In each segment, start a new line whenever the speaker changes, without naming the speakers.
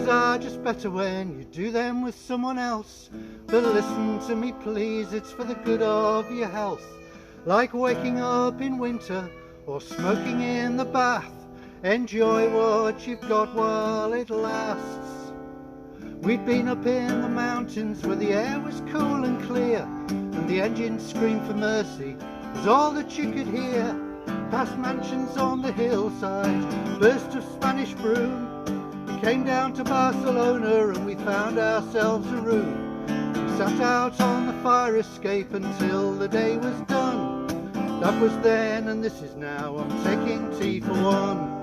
Things are just better when you do them with someone else. But listen to me please, it's for the good of your health. Like waking up in winter or smoking in the bath. Enjoy what you've got while it lasts. We'd been up in the mountains where the air was cool and clear, and the engine screamed for mercy was all that you could hear. Past mansions on the hillside, burst of Spanish broom. We came down to Barcelona and we found ourselves a room. We sat out on the fire escape until the day was done. That was then and this is now, I'm taking tea for one.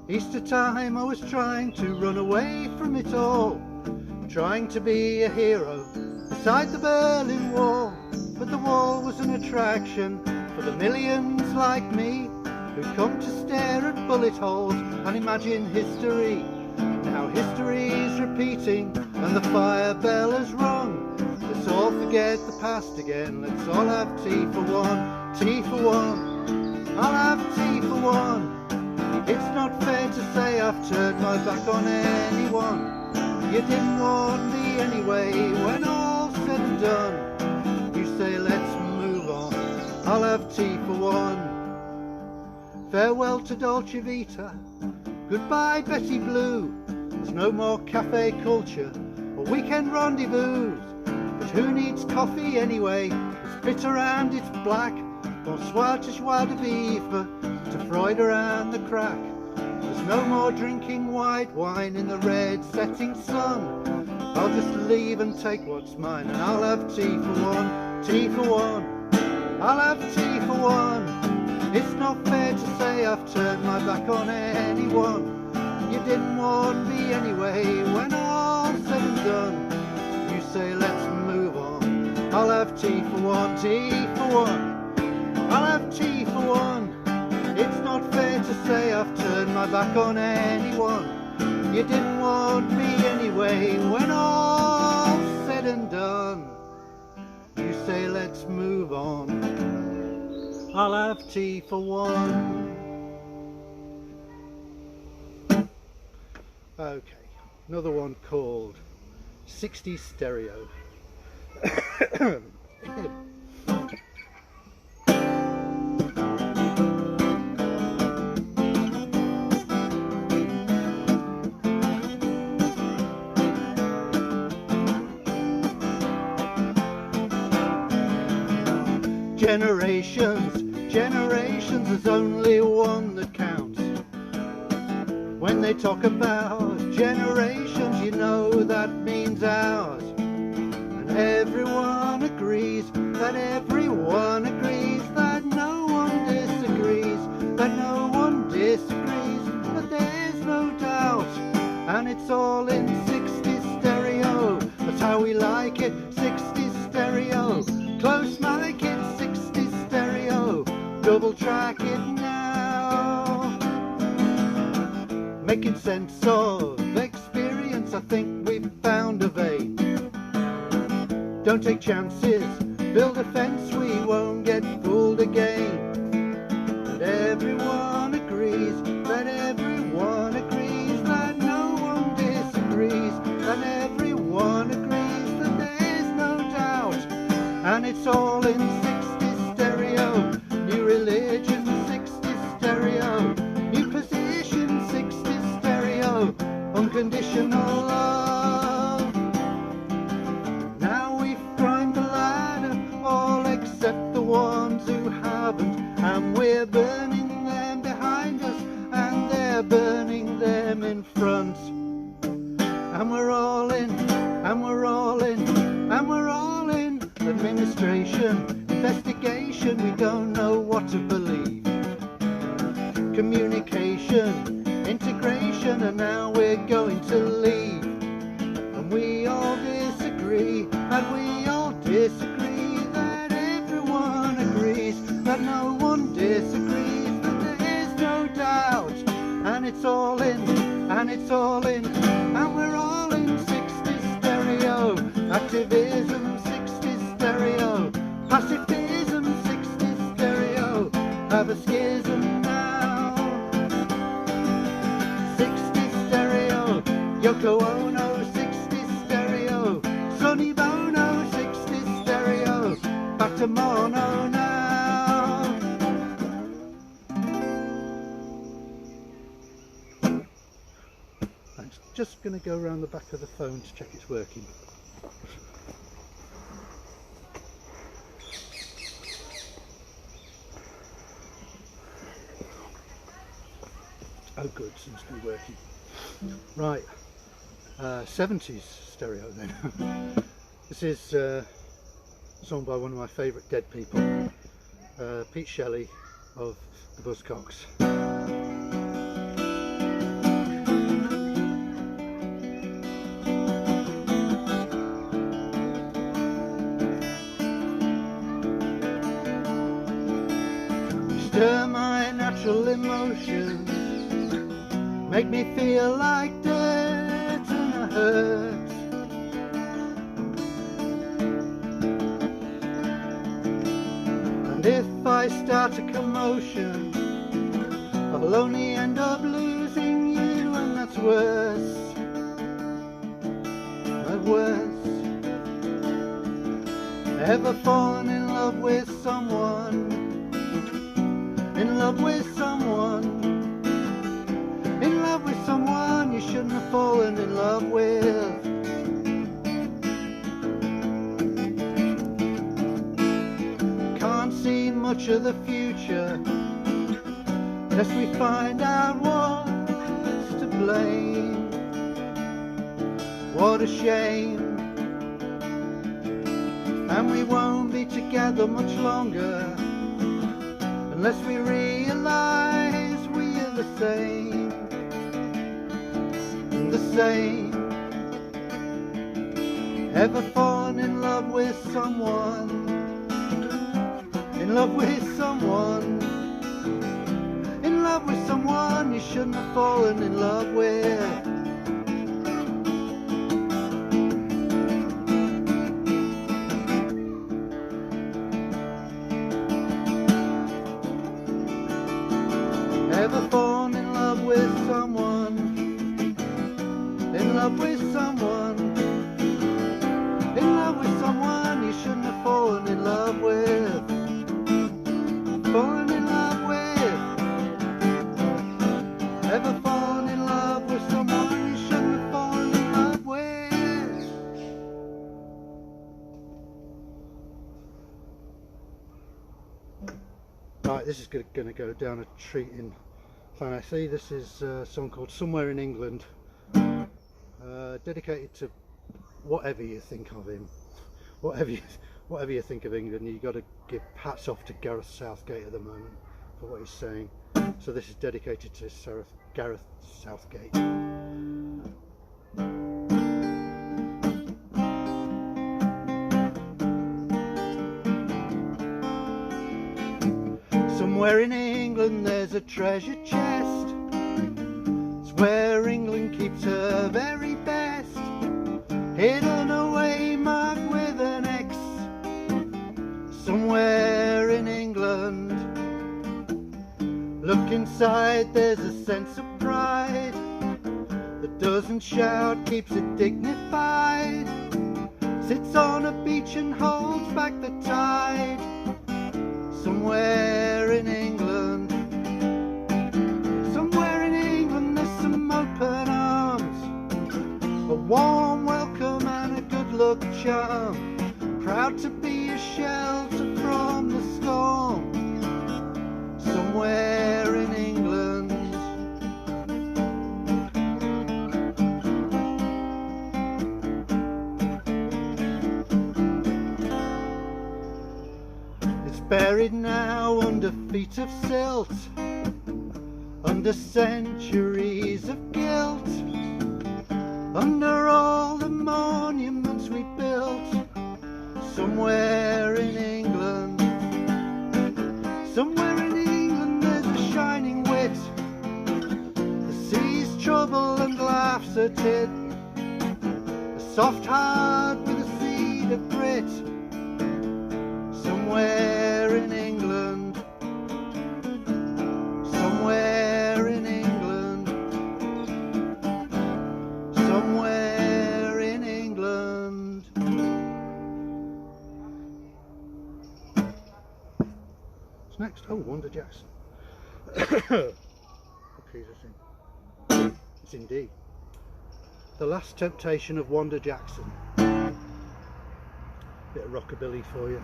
Easter time I was trying to run away from it all, trying to be a hero beside the Berlin Wall. But the wall was an attraction for the millions like me who'd come to stare at bullet holes and imagine history. Now history's repeating and the fire bell has rung. Let's all forget the past again, let's all have tea for one. Tea for one, I'll have tea for one. It's not fair to say I've turned my back on anyone. You didn't want me anyway when all's said and done. You say let's move on, I'll have tea for one. Farewell to Dolce Vita, goodbye Betty Blue. There's no more cafe culture or weekend rendezvous. But who needs coffee anyway? It's bitter and it's black. Bonsoir to joie de vivre, to Freud around the crack. There's no more drinking white wine in the red setting sun. I'll just leave and take what's mine, and I'll have tea for one. Tea for one, I'll have tea for one. It's not fair to say I've turned my back on anyone. You didn't want me anyway when all's said and done. You say let's move on, I'll have tea for one. Tea for one, I'll have tea for one. It's not fair to say I've turned my back on anyone. You didn't want me anyway when all's said and done. You say let's move on, I'll have tea for one. Okay, another one called Sixties Stereo. Generations, there's only one that counts. When they talk about generations, you know that means ours. And everyone agrees that no one disagrees, but there's no doubt. And it's all in 60 stereo, that's how we like it, 60 stereo. Close mic it, 60 stereo, double track it now. Making sense of experience, I think we've found a vein. Don't take chances, build a fence, we won't get fooled again. And everyone agrees that no one disagrees, and everyone agrees that there's no doubt. And it's all in 60 stereo, new religion 60 stereo, new position 60 stereo, unconditional love. Now we've climbed the ladder, all except the ones who haven't, and we're burning them behind us, and they're burning them in front. And we're all in, and we're all in, and we're all in. Administration, investigation, we don't know what to believe. Communication, integration, and now we're going to leave. And we all disagree, and we all disagree, that everyone agrees, that no one disagrees, that there's no doubt. And it's all in, and it's all in, and we're all in 60 stereo. Activism 60 stereo, pacifism 60 stereo, have a schism now. 60 stereo, Yoko Ono, 60s stereo, Sonny Bono, 60s stereo, back to mono now. I'm just going to go around the back of the phone to check it's working. Oh good, seems to be working. Right, 70s stereo then. This is a song by one of my favourite dead people, Shelley of the Buzzcocks. Stir my natural emotions, make me feel like dirt and a hurt. And if I start a commotion, I'll only end up losing you, and that's worse. That's worse. Ever fallen in love with someone? In love with someone? In love with someone you shouldn't have fallen in love with. Can't see much of the future unless we find out what's to blame. What a shame. And we won't be together much longer unless we realise we are the same. The same. Ever fallen in love with someone? In love with someone? In love with someone you shouldn't have fallen in love with. Ever fallen in love with someone? In love with someone? In love with someone you shouldn't have fallen in love with. Fallen in love with. Ever fallen in love with someone you shouldn't have fallen in love with. Right, this is going to go down a treat in fantasy. This is a song called Somewhere in England. Dedicated to whatever you think of him, whatever you think of England. You've got to give hats off to Gareth Southgate at the moment for what he's saying. So this is dedicated to Gareth Southgate. Somewhere in England there's a treasure chest. It's where England keeps her very best, hidden away marked with an X. Somewhere in England, look inside, there's a sense of pride that doesn't shout, keeps it dignified, sits on a beach and holds back the tide. Somewhere in England, somewhere in England there's some open arms, a warm welcome and a good luck charm, proud to be a shelter from the storm. Somewhere in England, it's buried now under feet of silt, under centuries of guilt, under all the monuments we built. Somewhere in England, somewhere in England there's a shining wit that sees trouble and laughs at it, a soft heart with a seed of grit. Somewhere in England, somewhere in England, somewhere next? Oh, Wanda Jackson. What key is this in? It's in D. The Last Temptation of Wanda Jackson. Bit of rockabilly for you.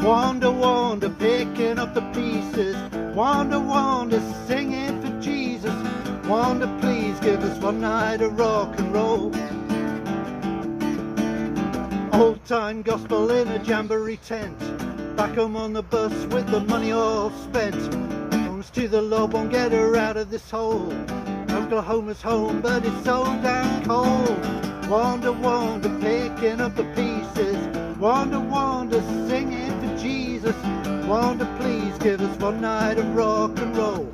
Wanda, Wanda, picking up the pieces. Wanda, Wanda, singing for Jesus. Wanda, please give us one night of rock and roll. Old time gospel in a jamboree tent. Back home on the bus with the money all spent. Comes to the Lord, won't get her out of this hole. Oklahoma's home, but it's so damn cold. Wanda, Wanda, picking up the pieces. Wanda, Wanda, singing for Jesus. Wanda, please give us one night of rock and roll.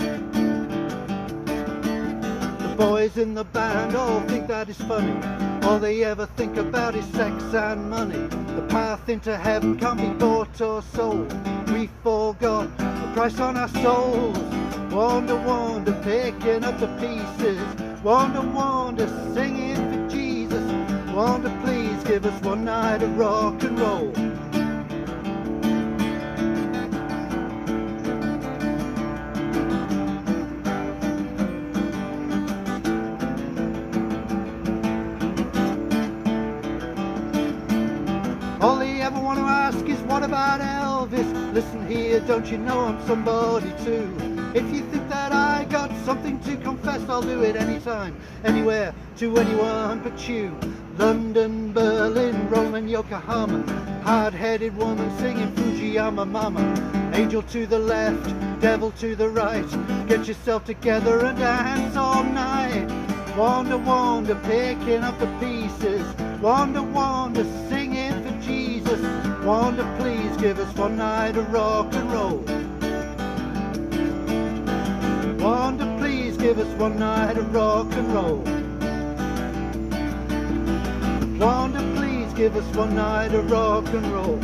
The boys in the band all think that is funny. All they ever think about is sex and money. The path into heaven can't be bought or sold. We forgot the price on our souls. Wanda, Wanda, picking up the pieces. Wanda, Wanda, singing for Jesus. Wanda, please give us one night of rock and roll. All they ever want to ask is, what about Elvis? Listen here, don't you know I'm somebody too? If you think that I got something to confess, I'll do it anytime, anywhere, to anyone but you. London, Berlin, Rome and Yokohama. Hard-headed woman singing Fujiyama Mama. Angel to the left, devil to the right. Get yourself together and dance all night. Wanda, Wanda, picking up the pieces. Wanda, Wanda, singing for Jesus. Wanda, please give us one night of rock and roll. Wanda, please give us one night of rock and roll. Wanda, please give us one night of rock and roll.